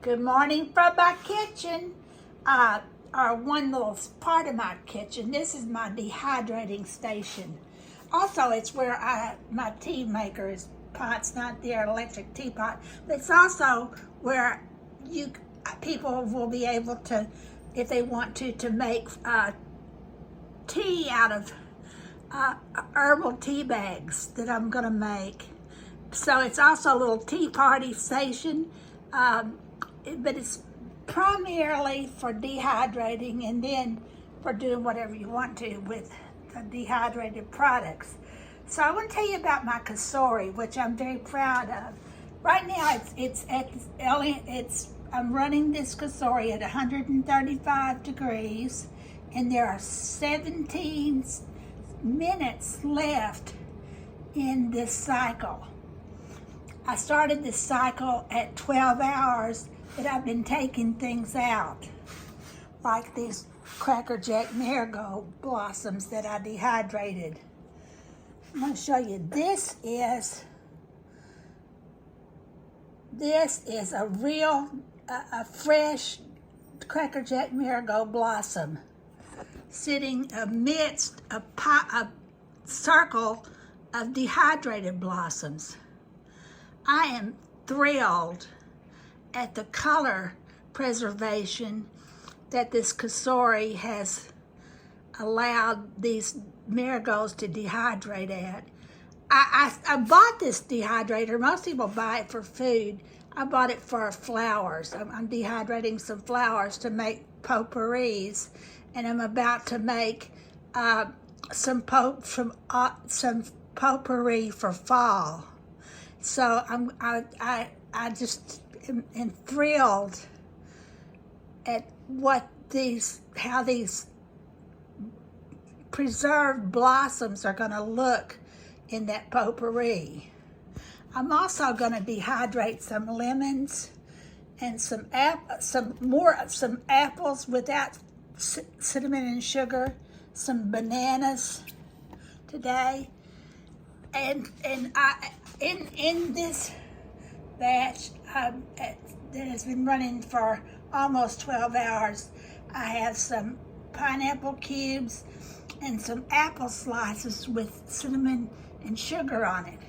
Good morning from my kitchen, or one little part of my kitchen. This is my dehydrating station. Also, it's where my tea maker is pot's not there, electric teapot. But it's also where people will be able to, if they want to make tea out of herbal tea bags that I'm gonna make. So it's also a little tea party station. But it's primarily for dehydrating and then for doing whatever you want to with the dehydrated products. So I want to tell you about my Cosori, which I'm very proud of. Right now I'm running this Cosori at 135 degrees, and there are 17 minutes left in this cycle. I started this cycle at 12 hours, but I've been taking things out, like these Cracker Jack marigold blossoms that I dehydrated. I'm going to show you. This is a fresh Cracker Jack marigold blossom sitting amidst a circle of dehydrated blossoms. I am thrilled at the color preservation that this Cosori has allowed these marigolds to dehydrate at. I bought this dehydrator. Most people buy it for food. I bought it for flowers. I'm dehydrating some flowers to make potpourris, and I'm about to make some potpourri for fall. So I just am thrilled at how these preserved blossoms are going to look in that potpourri. I'm also going to dehydrate some lemons and some apples without cinnamon and sugar, some bananas today, and in this batch that has been running for almost 12 hours, I have some pineapple cubes and some apple slices with cinnamon and sugar on it.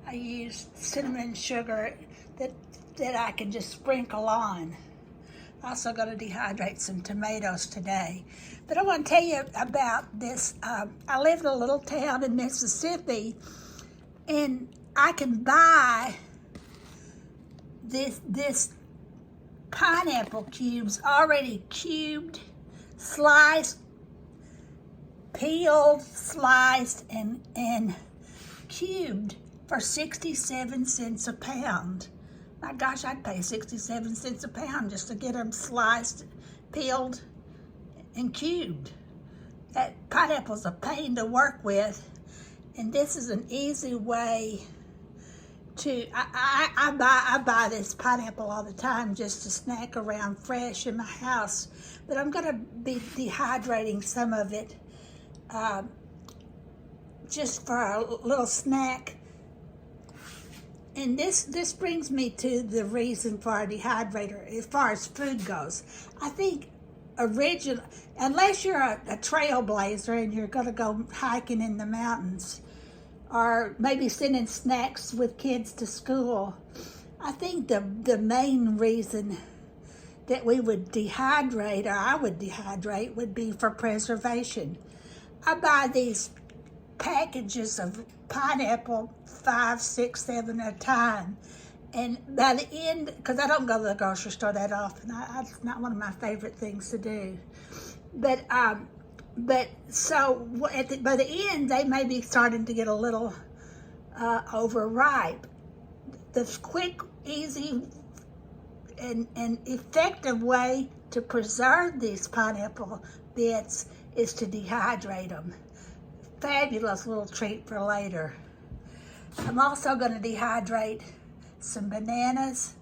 I use cinnamon and sugar that I can just sprinkle on. Also going to dehydrate some tomatoes today. But I want to tell you about this. I live in a little town in Mississippi, and I can buy this pineapple cubes already cubed, sliced, peeled, sliced, and cubed for 67 cents a pound. My gosh, I'd pay 67 cents a pound just to get them sliced, peeled, and cubed. That pineapple's a pain to work with, and this is an easy way to, I buy this pineapple all the time just to snack around fresh in my house, but I'm gonna be dehydrating some of it just for a little snack. And this brings me to the reason for a dehydrator as far as food goes. I think unless you're a trailblazer and you're gonna go hiking in the mountains, or maybe sending snacks with kids to school, I think the main reason that we would dehydrate, or I would dehydrate, would be for preservation. I buy these packages of pineapple, 5, 6, 7 at a time, and by the end, because I don't go to the grocery store that often, it's not one of my favorite things to do, but so by the end, they may be starting to get a little overripe. The quick, easy, and effective way to preserve these pineapple bits is to dehydrate them. Fabulous little treat for later. I'm also going to dehydrate some bananas,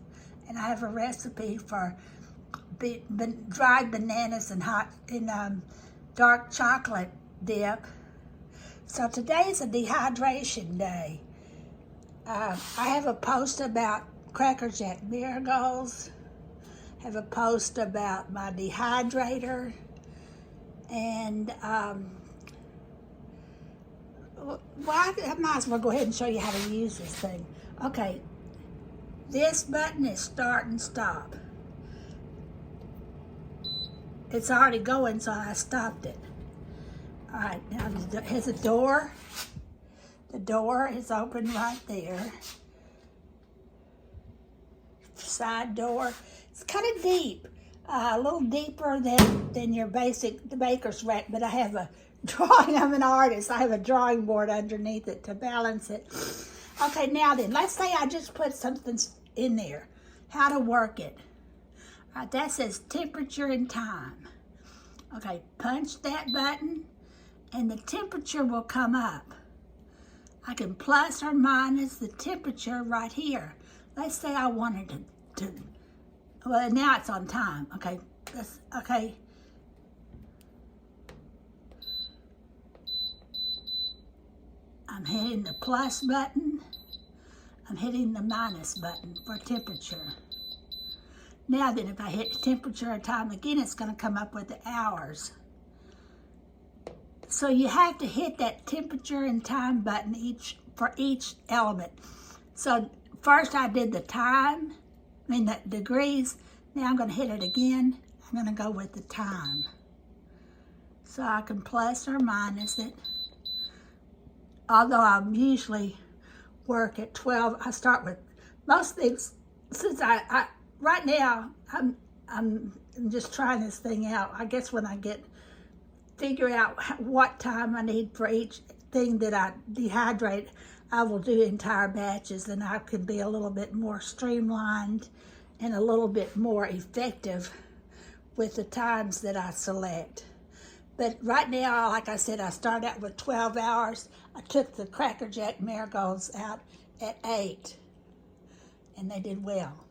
and I have a recipe for dried bananas and dark chocolate dip. So today's a dehydration day. I have a post about Cracker Jack marigolds, have a post about my dehydrator, and well, I might as well go ahead and show you how to use this thing. Okay, this button is start and stop. It's already going, so I stopped it. All right, now here's a door. The door is open right there. Side door. It's kind of deep, a little deeper than your basic baker's rack, but I have a drawing. I'm an artist. I have a drawing board underneath it to balance it. Okay, now then, let's say I just put something in there. How to work it. All right, that says temperature and time. Okay, punch that button and the temperature will come up. I can plus or minus the temperature right here. Let's say I wanted to well, now it's on time. Okay, okay. I'm hitting the plus button. I'm hitting the minus button for temperature. Now then, if I hit temperature or time again, it's going to come up with the hours. So you have to hit that temperature and time button for each element. So first I did the time, the degrees. Now I'm going to hit it again. I'm going to go with the time. So I can plus or minus it. Although I usually work at 12, I start with most things. Since right now I'm just trying this thing out. I guess when I figure out what time I need for each thing that I dehydrate, I will do entire batches, and I can be a little bit more streamlined and a little bit more effective with the times that I select. But right now, like I said, I start out with 12 hours. I took the Cracker Jack marigolds out at 8, and they did well.